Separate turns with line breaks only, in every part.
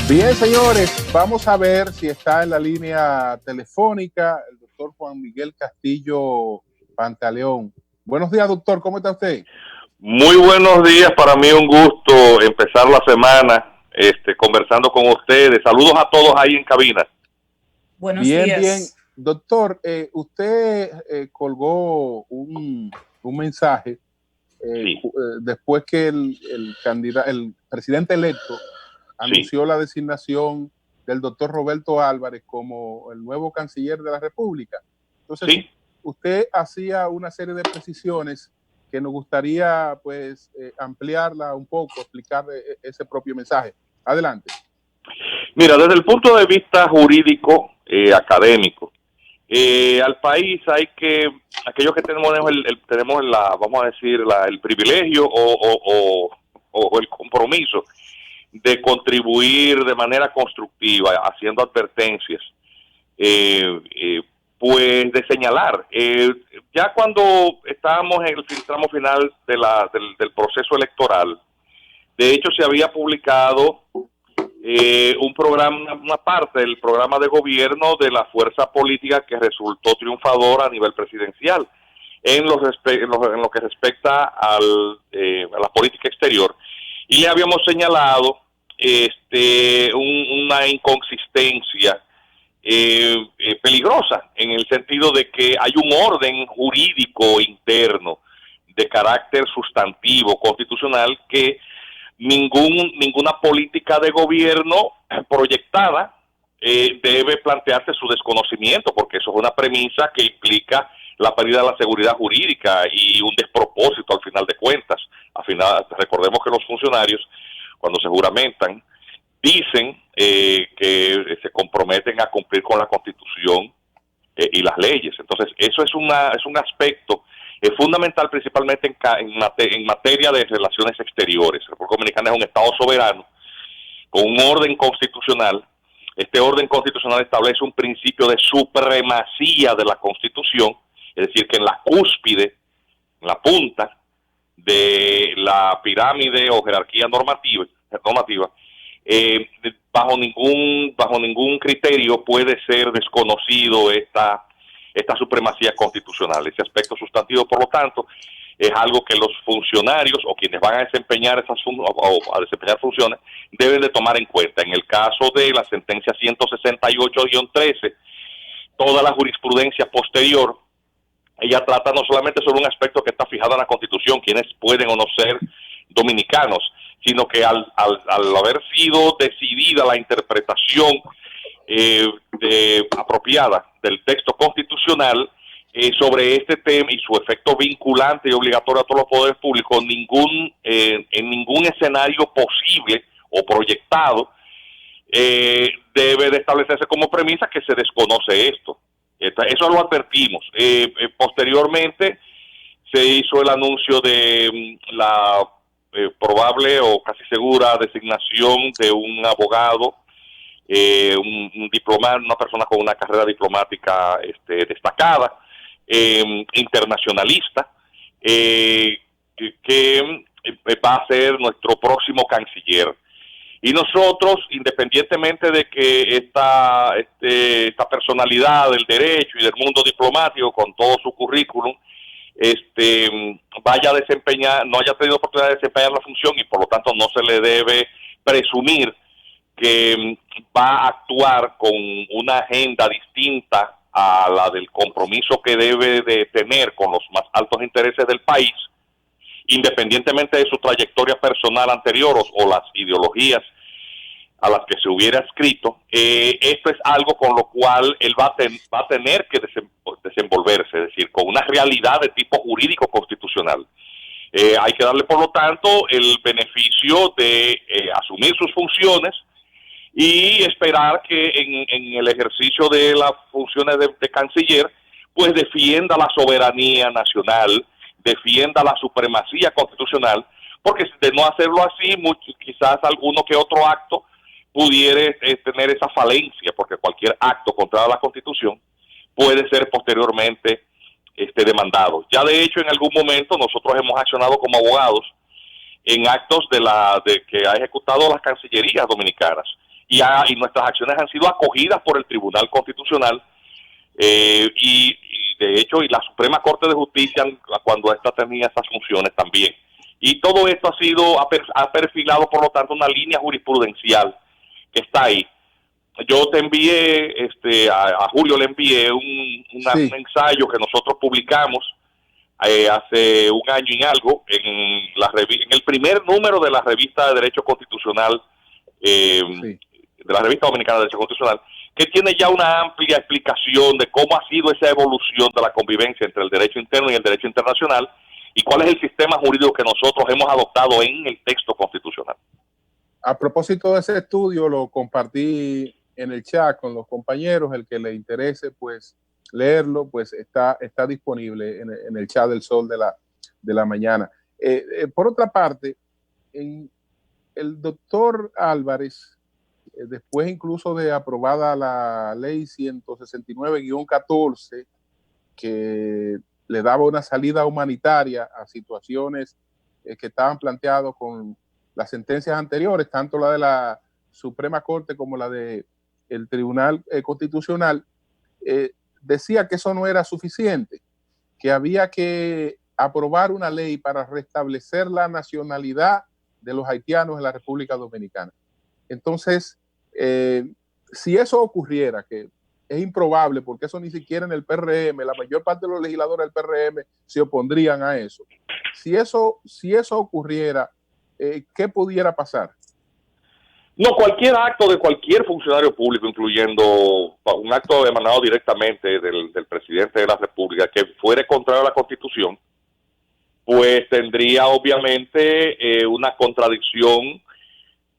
Bien, señores, vamos a ver si está en la línea telefónica el doctor Juan Miguel Castillo Pantaleón. Buenos días, doctor, ¿cómo está usted?
Muy buenos días, para mí un gusto empezar la semana conversando con ustedes. Saludos a todos ahí en cabina.
Buenos días.
Bien, doctor, usted colgó un mensaje
Sí.
Después que el presidente electo anunció la designación del doctor Roberto Álvarez como el nuevo canciller de la República. Entonces,
Sí.
usted hacía una serie de precisiones que nos gustaría pues ampliarla un poco, explicar ese propio mensaje. Adelante.
Mira, desde el punto de vista jurídico, académico, al país hay que, aquellos que tenemos vamos a decir, el privilegio o el compromiso de contribuir de manera constructiva, haciendo advertencias, pues de señalar. Ya cuando estábamos en el tramo final del proceso electoral, de hecho se había publicado un programa, una parte del programa de gobierno de la fuerza política que resultó triunfadora a nivel presidencial en lo que respecta a la política exterior, y le habíamos señalado una inconsistencia peligrosa, en el sentido de que hay un orden jurídico interno de carácter sustantivo constitucional que ninguna política de gobierno proyectada debe plantearse su desconocimiento, porque eso es una premisa que implica la pérdida de la seguridad jurídica y un despropósito al final de cuentas. Recordemos que los funcionarios, cuando se juramentan, dicen que se comprometen a cumplir con la Constitución y las leyes. Entonces, eso es un aspecto fundamental, principalmente en materia de relaciones exteriores. La República Dominicana es un Estado soberano con un orden constitucional. Este orden constitucional establece un principio de supremacía de la Constitución, es decir, que en la cúspide, en la punta de la pirámide o jerarquía normativa, bajo ningún criterio puede ser desconocido esta supremacía constitucional. Ese aspecto sustantivo, por lo tanto, es algo que los funcionarios o quienes van a desempeñar funciones deben de tomar en cuenta. En el caso de la sentencia 168-13, toda la jurisprudencia posterior, ella trata no solamente sobre un aspecto que está fijado en la Constitución, quienes pueden o no ser dominicanos, sino que al haber sido decidida la interpretación apropiada del texto constitucional sobre este tema y su efecto vinculante y obligatorio a todos los poderes públicos, en ningún escenario posible o proyectado debe de establecerse como premisa que se desconoce esto. Eso lo advertimos. Posteriormente se hizo el anuncio de la probable o casi segura designación de un abogado, un diplomado, una persona con una carrera diplomática destacada, internacionalista, que va a ser nuestro próximo canciller. Y nosotros, independientemente de que esta personalidad del derecho y del mundo diplomático, con todo su currículum, vaya a desempeñar, no haya tenido oportunidad de desempeñar la función, y por lo tanto no se le debe presumir que va a actuar con una agenda distinta a la del compromiso que debe de tener con los más altos intereses del país, independientemente de su trayectoria personal anterior o las ideologías a las que se hubiera adscrito. Esto es algo con lo cual él va a tener que desenvolverse, es decir, con una realidad de tipo jurídico constitucional. Hay que darle, por lo tanto, el beneficio de asumir sus funciones y esperar que en el ejercicio de las funciones de canciller, pues defienda la soberanía nacional, defienda la supremacía constitucional, porque de no hacerlo así, quizás alguno que otro acto pudiera tener esa falencia, porque cualquier acto contra la Constitución puede ser posteriormente demandado. Ya de hecho, en algún momento nosotros hemos accionado como abogados en actos de que ha ejecutado las cancillerías dominicanas, y nuestras acciones han sido acogidas por el Tribunal Constitucional y de hecho y la Suprema Corte de Justicia cuando ésta tenía esas funciones también. Y todo esto ha perfilado, por lo tanto, una línea jurisprudencial que está ahí. Yo te envié, a Julio le envié un ensayo que nosotros publicamos hace un año y algo en el primer número de la revista de Derecho Constitucional, de la revista dominicana de Derecho Constitucional, que tiene ya una amplia explicación de cómo ha sido esa evolución de la convivencia entre el derecho interno y el derecho internacional y cuál es el sistema jurídico que nosotros hemos adoptado en el texto constitucional.
A propósito de ese estudio, lo compartí en el chat con los compañeros. El que le interese, pues, leerlo, pues está disponible en el chat del Sol de la mañana. Por otra parte, el doctor Álvarez, después incluso de aprobada la ley 169-14, que le daba una salida humanitaria a situaciones que estaban planteadas con las sentencias anteriores, tanto la de la Suprema Corte como la del Tribunal Constitucional, decía que eso no era suficiente, que había que aprobar una ley para restablecer la nacionalidad de los haitianos en la República Dominicana. Entonces, si eso ocurriera, que es improbable, porque eso ni siquiera en el PRM, la mayor parte de los legisladores del PRM se opondrían a eso. Si eso ocurriera, ¿qué pudiera pasar?
No, cualquier acto de cualquier funcionario público, incluyendo un acto emanado directamente del presidente de la República, que fuere contrario a la Constitución, pues tendría obviamente una contradicción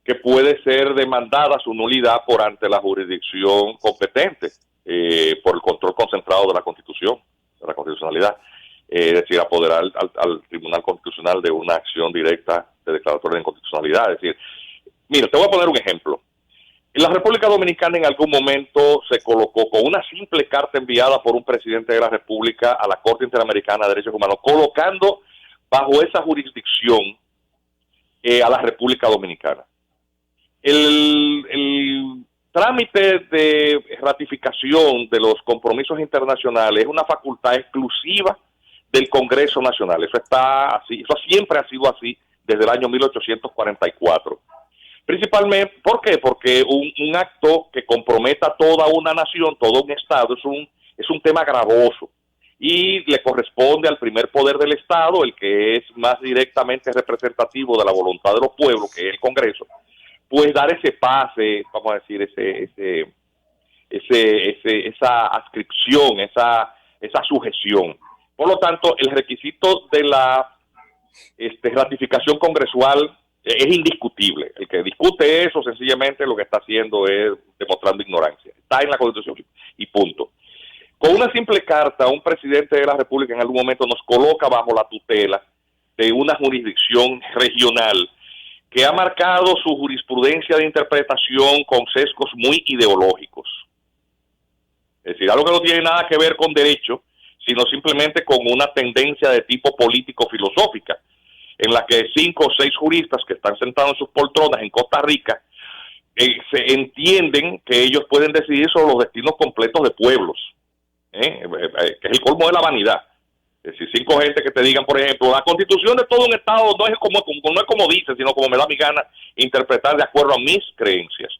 que puede ser demandada su nulidad por ante la jurisdicción competente, por el control concentrado de la Constitución, de la constitucionalidad, es decir, apoderar al Tribunal Constitucional de una acción directa de declaratoria de inconstitucionalidad. Es decir, mira, te voy a poner un ejemplo. La República Dominicana en algún momento se colocó con una simple carta enviada por un presidente de la República a la Corte Interamericana de Derechos Humanos, colocando bajo esa jurisdicción a la República Dominicana. El trámite de ratificación de los compromisos internacionales es una facultad exclusiva del Congreso Nacional. Eso está así, eso siempre ha sido así desde el año 1844. Principalmente, ¿por qué? Porque un acto que comprometa a toda una nación, todo un Estado, es un tema gravoso y le corresponde al primer poder del Estado, el que es más directamente representativo de la voluntad de los pueblos, que es el Congreso, pues dar ese pase, vamos a decir, esa adscripción, esa sujeción. Por lo tanto, el requisito de la ratificación congresual es indiscutible. El que discute eso sencillamente lo que está haciendo es demostrando ignorancia. Está en la Constitución y punto. Con una simple carta, un presidente de la República en algún momento nos coloca bajo la tutela de una jurisdicción regional que ha marcado su jurisprudencia de interpretación con sesgos muy ideológicos. Es decir, algo que no tiene nada que ver con derecho, sino simplemente con una tendencia de tipo político-filosófica, en la que 5 o 6 juristas que están sentados en sus poltronas en Costa Rica se entienden que ellos pueden decidir sobre los destinos completos de pueblos, que es el colmo de la vanidad. Es decir, 5 gente que te digan, por ejemplo, la constitución de todo un estado no es como dice, sino como me da mi gana interpretar de acuerdo a mis creencias,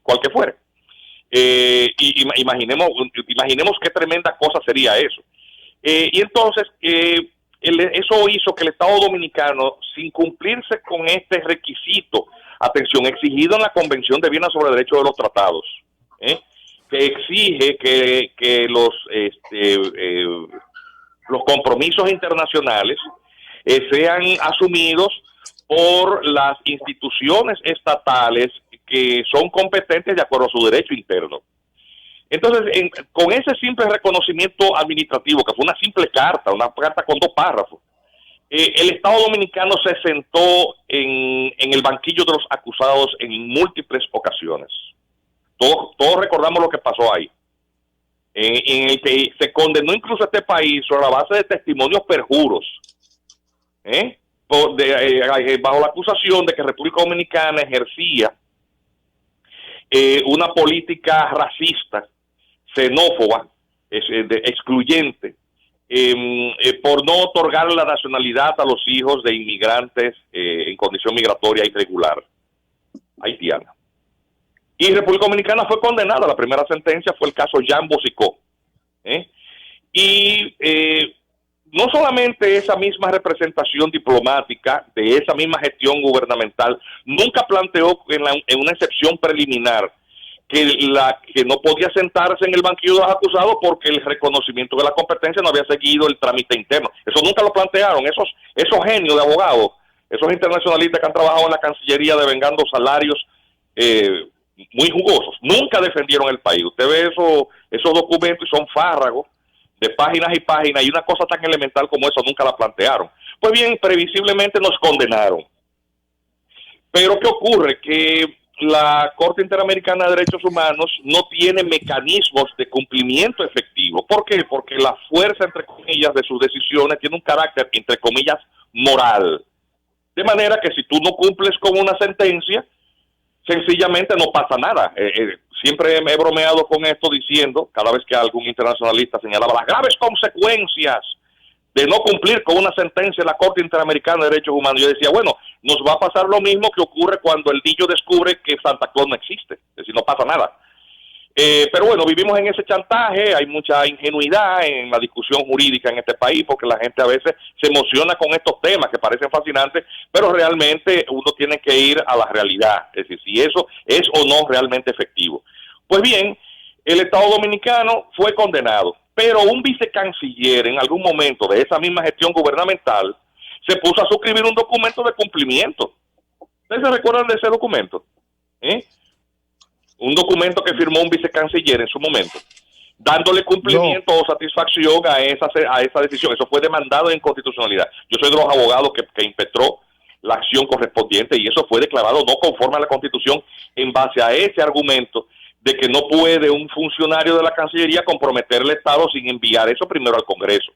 cual que fuere. Imaginemos qué tremenda cosa sería eso. Y entonces, eso hizo que el Estado Dominicano, sin cumplirse con este requisito, atención, exigido en la Convención de Viena sobre Derechos de los Tratados, que exige que los compromisos internacionales sean asumidos por las instituciones estatales que son competentes de acuerdo a su derecho interno. Entonces, con ese simple reconocimiento administrativo, que fue una simple carta, una carta con 2 párrafos, el Estado Dominicano se sentó en el banquillo de los acusados en múltiples ocasiones. Todos recordamos lo que pasó ahí, en el que se condenó incluso a este país sobre la base de testimonios perjuros, bajo la acusación de que República Dominicana ejercía una política racista, xenófoba, excluyente, por no otorgar la nacionalidad a los hijos de inmigrantes en condición migratoria irregular haitiana. Y República Dominicana fue condenada. La primera sentencia fue el caso Jean Bosicó. Y no solamente esa misma representación diplomática de esa misma gestión gubernamental nunca planteó en una excepción preliminar que no podía sentarse en el banquillo de los acusados porque el reconocimiento de la competencia no había seguido el trámite interno. Eso nunca lo plantearon. Esos genios de abogados, esos internacionalistas que han trabajado en la Cancillería devengando salarios muy jugosos, nunca defendieron el país. Usted ve esos documentos y son fárragos de páginas y páginas, y una cosa tan elemental como eso nunca la plantearon. Pues bien, previsiblemente nos condenaron. Pero ¿qué ocurre? Que la Corte Interamericana de Derechos Humanos no tiene mecanismos de cumplimiento efectivo. ¿Por qué? Porque la fuerza, entre comillas, de sus decisiones tiene un carácter, entre comillas, moral. De manera que si tú no cumples con una sentencia, sencillamente no pasa nada. Siempre me he bromeado con esto diciendo, cada vez que algún internacionalista señalaba las graves consecuencias de no cumplir con una sentencia de la Corte Interamericana de Derechos Humanos, yo decía, bueno, nos va a pasar lo mismo que ocurre cuando el niño descubre que Santa Claus no existe, es decir, no pasa nada. Pero bueno, vivimos en ese chantaje, hay mucha ingenuidad en la discusión jurídica en este país, porque la gente a veces se emociona con estos temas que parecen fascinantes, pero realmente uno tiene que ir a la realidad, es decir, si eso es o no realmente efectivo. Pues bien, el Estado Dominicano fue condenado, pero un vicecanciller en algún momento de esa misma gestión gubernamental se puso a suscribir un documento de cumplimiento. ¿Ustedes se recuerdan de ese documento? Un documento que firmó un vicecanciller en su momento, dándole cumplimiento o satisfacción a esa decisión. Eso fue demandado en constitucionalidad. Yo soy de los abogados que impetró la acción correspondiente y eso fue declarado no conforme a la Constitución en base a ese argumento de que no puede un funcionario de la Cancillería comprometer el Estado sin enviar eso primero al Congreso.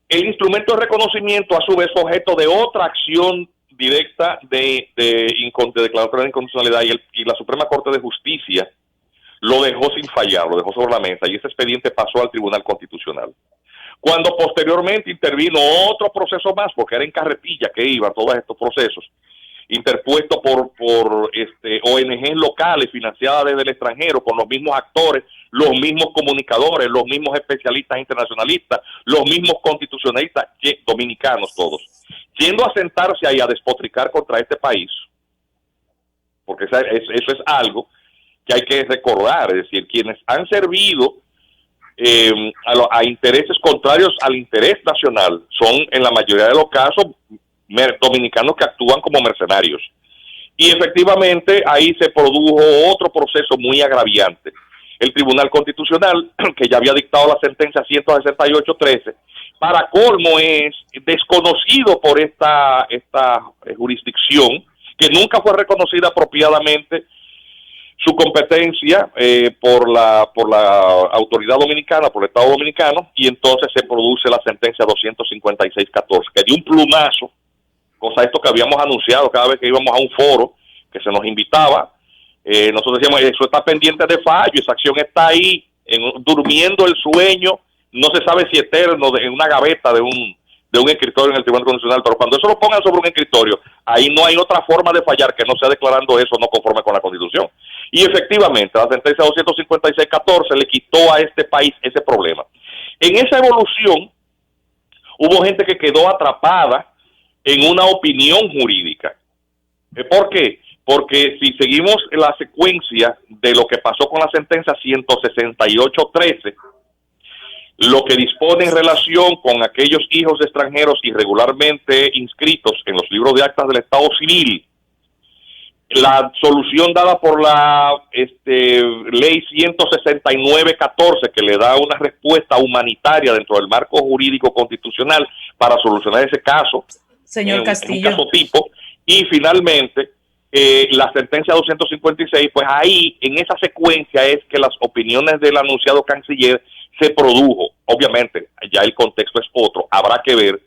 El instrumento de reconocimiento, a su vez, objeto de otra acción directa de declaratoria de inconstitucionalidad y la Suprema Corte de Justicia lo dejó sin fallar, lo dejó sobre la mesa y ese expediente pasó al Tribunal Constitucional. Cuando posteriormente intervino otro proceso más, porque era en carretilla que iban todos estos procesos, interpuesto por ONGs locales financiadas desde el extranjero, con los mismos actores, los mismos comunicadores, los mismos especialistas internacionalistas, los mismos constitucionalistas dominicanos todos, yendo a sentarse ahí a despotricar contra este país, porque eso es algo que hay que recordar, es decir, quienes han servido a intereses contrarios al interés nacional son en la mayoría de los casos dominicanos que actúan como mercenarios. Y efectivamente ahí se produjo otro proceso muy agraviante. El Tribunal Constitucional, que ya había dictado la sentencia 168-13, para colmo es desconocido por esta jurisdicción, que nunca fue reconocida apropiadamente su competencia por la autoridad dominicana, por el Estado dominicano, y entonces se produce la sentencia 256-14, que dio un plumazo, cosa esto que habíamos anunciado cada vez que íbamos a un foro, que se nos invitaba. Nosotros decíamos, eso está pendiente de fallo, esa acción está ahí, durmiendo el sueño, no se sabe si eterno, en una gaveta de un escritorio en el Tribunal Constitucional, pero cuando eso lo pongan sobre un escritorio, ahí no hay otra forma de fallar que no sea declarando eso no conforme con la Constitución. Y efectivamente, la sentencia 256-14 le quitó a este país ese problema. En esa evolución, hubo gente que quedó atrapada en una opinión jurídica. ¿Por qué? Porque si seguimos la secuencia de lo que pasó con la sentencia 168-13, lo que dispone en relación con aquellos hijos de extranjeros irregularmente inscritos en los libros de actas del Estado Civil, la solución dada por la ley 169-14, que le da una respuesta humanitaria dentro del marco jurídico constitucional para solucionar ese caso,
señor Castillo,
un caso tipo, y finalmente la sentencia 256, pues ahí en esa secuencia es que las opiniones del anunciado canciller se produjo. Obviamente ya el contexto es otro, habrá que ver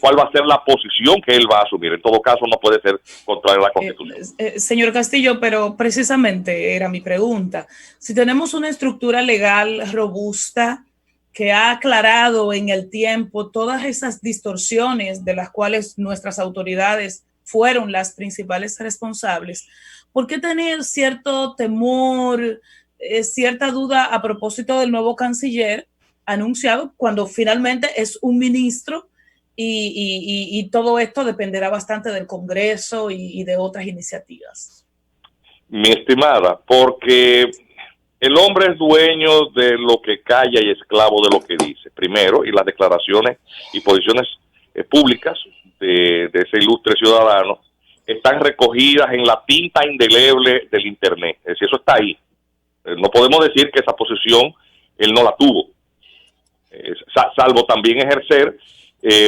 cuál va a ser la posición que él va a asumir. En todo caso, no puede ser contrario a la Constitución.
Señor Castillo, pero precisamente era mi pregunta. Si tenemos una estructura legal robusta que ha aclarado en el tiempo todas esas distorsiones de las cuales nuestras autoridades fueron las principales responsables, ¿por qué tener cierto temor, cierta duda a propósito del nuevo canciller anunciado cuando finalmente es un ministro y todo esto dependerá bastante del Congreso y de otras iniciativas?
Mi estimada, porque el hombre es dueño de lo que calla y esclavo de lo que dice, primero, y las declaraciones y posiciones públicas de ese ilustre ciudadano están recogidas en la tinta indeleble del Internet. Es decir, eso está ahí. No podemos decir que esa posición él no la tuvo, salvo también ejercer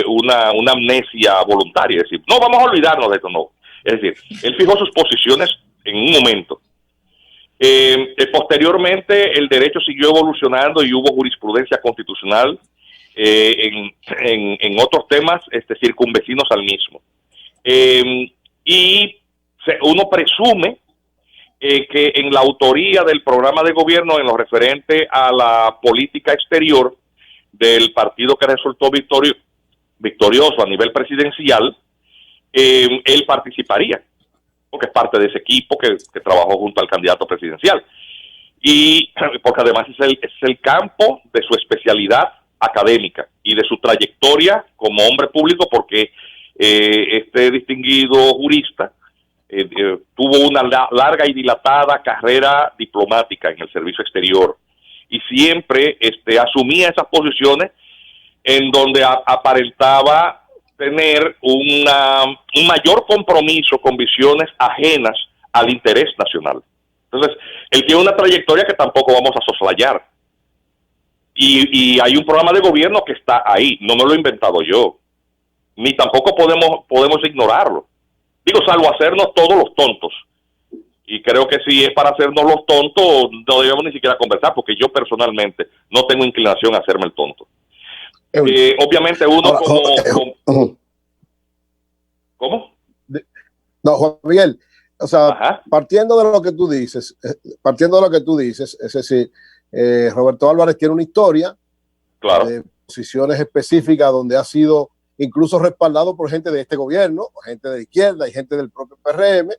una amnesia voluntaria, es decir, no vamos a olvidarnos de esto, no. Es decir, él fijó sus posiciones en un momento. Posteriormente el derecho siguió evolucionando y hubo jurisprudencia constitucional en otros temas circunvecinos al mismo. Uno presume que en la autoría del programa de gobierno en lo referente a la política exterior del partido que resultó victorioso a nivel presidencial, él participaría, porque es parte de ese equipo que trabajó junto al candidato presidencial. Y porque además es el campo de su especialidad académica y de su trayectoria como hombre público, porque este distinguido jurista tuvo una larga y dilatada carrera diplomática en el servicio exterior y siempre asumía esas posiciones en donde aparentaba tener un mayor compromiso con visiones ajenas al interés nacional. Entonces, él tiene una trayectoria que tampoco vamos a soslayar. Y hay un programa de gobierno que está ahí, no me lo he inventado yo, ni tampoco podemos ignorarlo. Digo, salvo hacernos todos los tontos. Y creo que si es para hacernos los tontos, no debemos ni siquiera conversar, porque yo personalmente no tengo inclinación a hacerme el tonto. Obviamente uno ¿Cómo?
No, Juan Miguel, o sea, partiendo de lo que tú dices, es decir, Roberto Álvarez tiene una historia,
claro,
de posiciones específicas donde ha sido incluso respaldado por gente de este gobierno, gente de la izquierda y gente del propio PRM,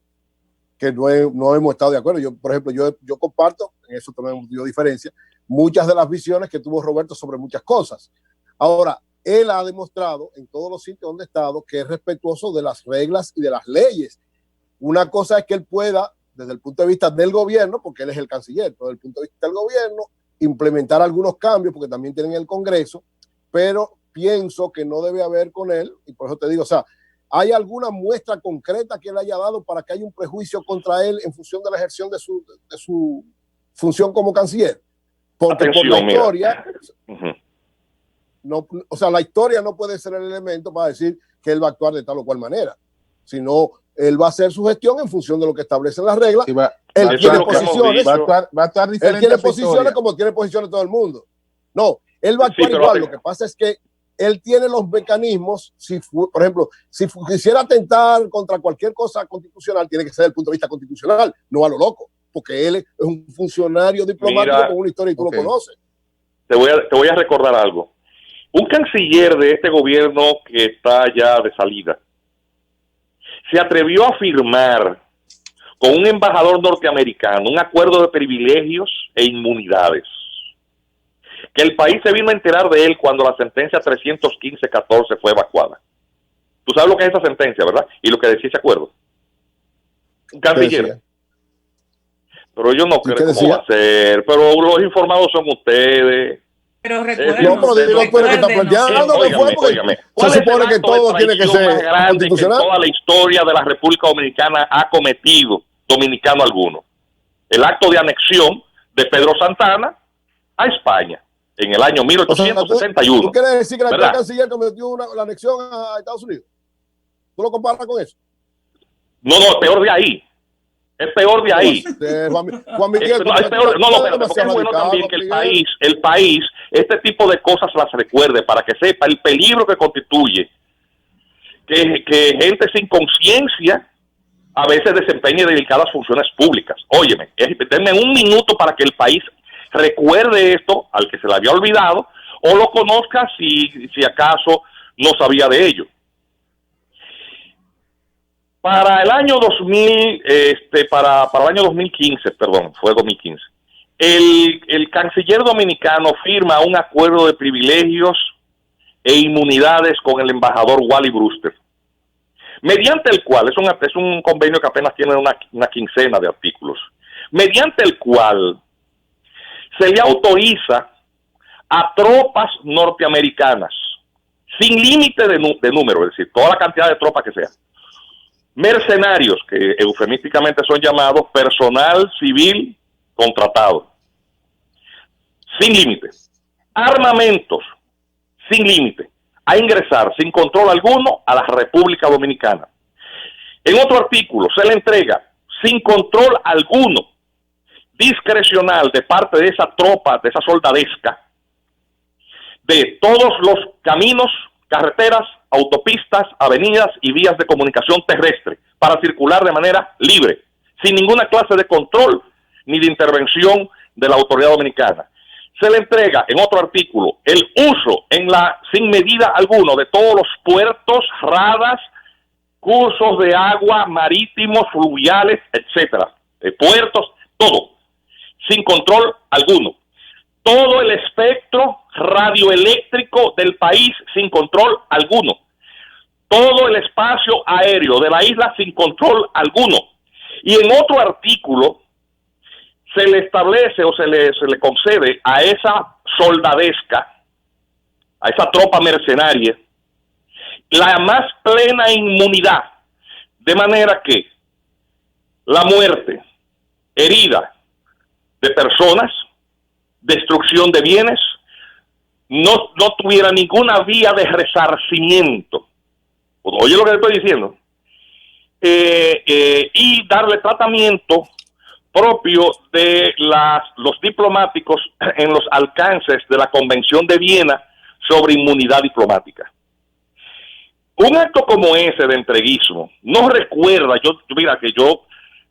que no hemos estado de acuerdo. Yo, por ejemplo, yo comparto, en eso también dio diferencia, muchas de las visiones que tuvo Roberto sobre muchas cosas. Ahora, él ha demostrado en todos los sitios donde ha estado que es respetuoso de las reglas y de las leyes. Una cosa es que él pueda, desde el punto de vista del gobierno, porque él es el canciller, pero desde el punto de vista del gobierno, implementar algunos cambios, porque también tienen el Congreso, pero pienso que no debe haber con él, y por eso te digo, o sea, ¿hay alguna muestra concreta que él haya dado para que haya un prejuicio contra él en función de la ejerción de su función como canciller? Porque por la historia... No, o sea, la historia no puede ser el elemento para decir que él va a actuar de tal o cual manera, sino él va a hacer su gestión en función de lo que establecen las reglas. Sí, él tiene posiciones, va a actuar diferente. Él tiene posiciones como tiene posiciones todo el mundo. No, él va a actuar igual. Lo que pasa es que él tiene los mecanismos. Por ejemplo, si quisiera atentar contra cualquier cosa constitucional, tiene que ser desde el punto de vista constitucional, no a lo loco, porque él es un funcionario diplomático con una historia y tú lo conoces.
Te voy a recordar algo. Un canciller de este gobierno que está ya de salida se atrevió a firmar con un embajador norteamericano un acuerdo de privilegios e inmunidades, que el país se vino a enterar de él cuando la sentencia 315-14 fue evacuada. Tú sabes lo que es esa sentencia, ¿verdad? Y lo que decía ese acuerdo. Un canciller. Pero yo no creo cómo va a ser. Pero los informados son ustedes.
Pero recuerden,
no, pero digo, que está planteando se supone que todo tiene que ser
más grande que toda la historia de la República Dominicana ha cometido dominicano alguno. El acto de anexión de Pedro Santana a España en el año 1861.
¿Tú quieres decir que el actual canciller cometió la anexión a Estados Unidos? ¿Tú lo comparas con eso?
No, es peor de ahí. Es peor de ahí.
Juan Miguel,
es peor. No, pero porque es bueno también que el país, este tipo de cosas las recuerde para que sepa el peligro que constituye que gente sin conciencia a veces desempeñe delicadas funciones públicas. Óyeme, denme un minuto para que el país recuerde esto al que se le había olvidado o lo conozca si acaso no sabía de ello. Para el año 2000, para el año 2015, perdón, fue 2015, el canciller dominicano firma un acuerdo de privilegios e inmunidades con el embajador Wally Brewster, mediante el cual, es un convenio que apenas tiene una quincena de artículos, mediante el cual se le autoriza a tropas norteamericanas, sin límite de número, es decir, toda la cantidad de tropas que sea, mercenarios, que eufemísticamente son llamados personal civil contratado, sin límite, armamentos, sin límite, a ingresar sin control alguno a la República Dominicana. En otro artículo se le entrega sin control alguno, discrecional de parte de esa tropa, de esa soldadesca, de todos los caminos, carreteras, autopistas, avenidas y vías de comunicación terrestre para circular de manera libre, sin ninguna clase de control ni de intervención de la autoridad dominicana. Se le entrega en otro artículo el uso sin medida alguna de todos los puertos, radas, cursos de agua, marítimos, fluviales, etcétera, puertos, todo, sin control alguno. Todo el espectro radioeléctrico del país sin control alguno. Todo el espacio aéreo de la isla sin control alguno. Y en otro artículo se le establece o se le concede a esa soldadesca, a esa tropa mercenaria, la más plena inmunidad, de manera que la muerte, herida de personas, destrucción de bienes, no tuviera ninguna vía de resarcimiento. Oye lo que le estoy diciendo. Y darle tratamiento propio de los diplomáticos en los alcances de la Convención de Viena sobre inmunidad diplomática. Un acto como ese de entreguismo no recuerda, mira que yo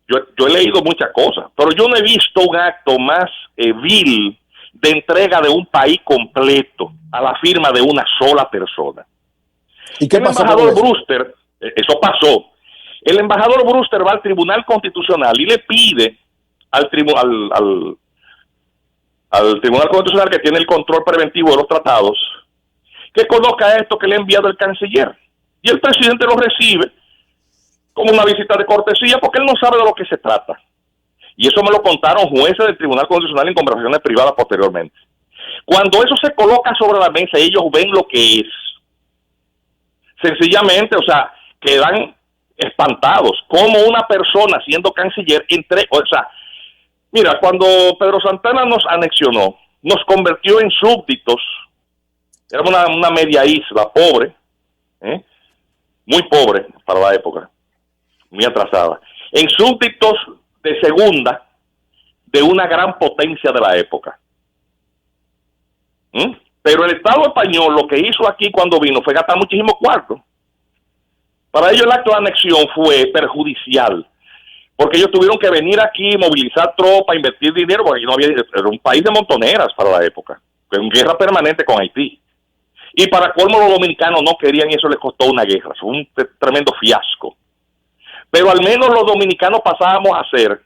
he leído muchas cosas, pero yo no he visto un acto más vil de entrega de un país completo a la firma de una sola persona.
¿Y qué pasó?
El embajador Brewster, eso pasó. El embajador Brewster va al Tribunal Constitucional y le pide al Tribunal Constitucional, que tiene el control preventivo de los tratados, que conozca esto que le ha enviado el canciller. Y el presidente lo recibe como una visita de cortesía porque él no sabe de lo que se trata. Y eso me lo contaron jueces del Tribunal Constitucional en conversaciones privadas posteriormente. Cuando eso se coloca sobre la mesa, ellos ven lo que es. Sencillamente, o sea, quedan espantados. Como una persona siendo canciller, mira, cuando Pedro Santana nos anexionó, nos convirtió en súbditos. Era una media isla, pobre, muy pobre para la época, muy atrasada, en súbditos de segunda de una gran potencia de la época. Pero el Estado español lo que hizo aquí cuando vino fue gastar muchísimos cuartos. Para ellos el acto de anexión fue perjudicial, porque ellos tuvieron que venir aquí, movilizar tropas, invertir dinero, porque no había, era un país de montoneras para la época, en guerra permanente con Haití. Y para colmo los dominicanos no querían y eso les costó una guerra, fue un tremendo fiasco. Pero al menos los dominicanos pasábamos a ser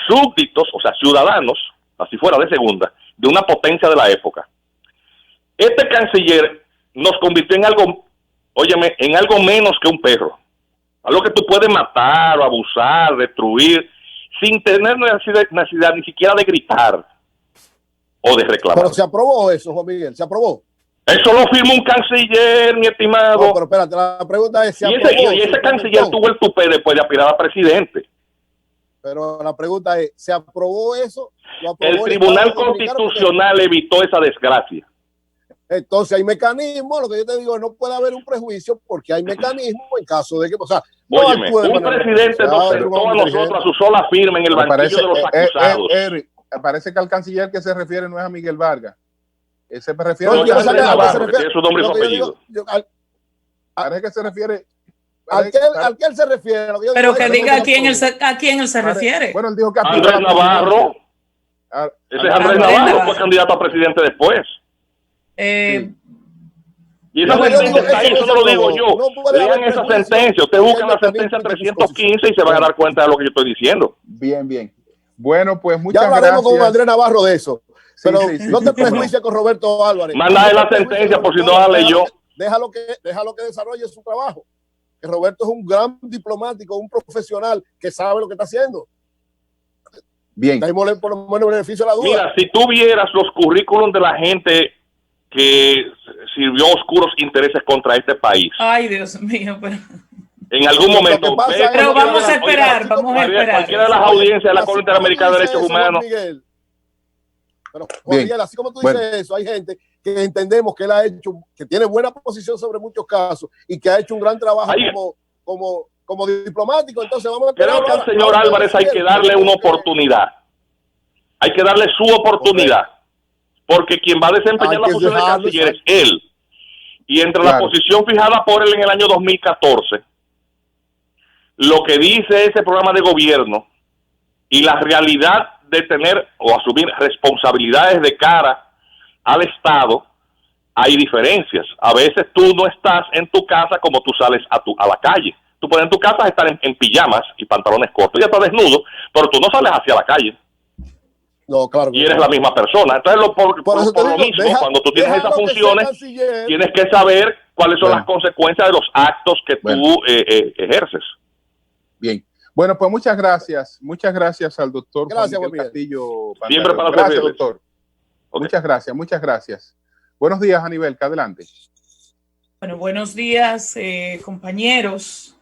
súbditos, o sea, ciudadanos, así fuera de segunda, de una potencia de la época. Este canciller nos convirtió en algo, óyeme, en algo menos que un perro. Algo que tú puedes matar o abusar, destruir, sin tener necesidad ni siquiera de gritar o de reclamar.
Pero se aprobó eso, Juan Miguel, se aprobó.
Eso lo firmó un canciller, mi estimado.
No, pero espérate, la pregunta es:
y ese canciller tuvo el tupé después de aspirar a presidente.
Pero la pregunta es: ¿se aprobó eso?
El Tribunal Constitucional evitó esa desgracia.
Entonces hay mecanismos, lo que yo te digo, no puede haber un prejuicio porque hay mecanismos en caso de que, o sea, no
óyeme, un presidente nos sentó a nosotros a su sola firma en el banquillo de los acusados.
Parece que al canciller que se refiere no es a Miguel Vargas. Se refiere
a su nombre y su apellido.
Parece que se refiere
¿A qué él se refiere?
Pero que diga a quién él se refiere.
Bueno, él dijo que
Andrés Navarro. Ese es Andrés Navarro, fue candidato a presidente después. Y esa sentencia está ahí, eso no lo digo yo. Lean esa sentencia, ustedes buscan la sentencia 315 y se van a dar cuenta de lo que yo estoy diciendo.
Bien, bien. Bueno, pues muchas
gracias. Ya hablaremos
gracias
con Andrés Navarro de eso. Pero
sí,
no te prejuicies con Roberto Álvarez.
Manda la sentencia por si no la leyó.
Déjalo que desarrolle su trabajo. Que Roberto es un gran diplomático, un profesional que sabe lo que está haciendo.
Bien.
Démosle por lo menos beneficio a la duda.
Mira, si tú vieras los currículums de la gente que sirvió oscuros intereses contra este país.
Ay, Dios mío, pero...
En algún momento.
Pero vamos a esperar, vamos a esperar.
Cualquiera de las audiencias de la Corte Interamericana de Derechos Humanos.
Pero, Juan Miguel, así como tú dices eso, hay gente que entendemos que él ha hecho, que tiene buena posición sobre muchos casos y que ha hecho un gran trabajo como diplomático. Entonces vamos a
creo que al señor Álvarez hay que darle una oportunidad. Hay que darle su oportunidad. Porque quien va a desempeñar la función de canciller es él. Y entre la posición fijada por él en el año 2014, lo que dice ese programa de gobierno y la realidad de tener o asumir responsabilidades de cara al Estado, hay diferencias. A veces tú no estás en tu casa como tú sales a la calle. Tú puedes en tu casa estar en pijamas y pantalones cortos, ya estás desnudo, pero tú no sales hacia la calle.
No, claro.
Y eres la misma persona. Entonces, por lo mismo, cuando tú tienes esas funciones, tienes que saber cuáles son las consecuencias de los actos que tú ejerces.
Bien. Bueno, pues muchas gracias al doctor
Juan
Miguel Castillo.
Siempre para
gracias, doctor. Okay. Muchas gracias. Buenos días, Anibel, adelante.
Bueno, buenos días, compañeros.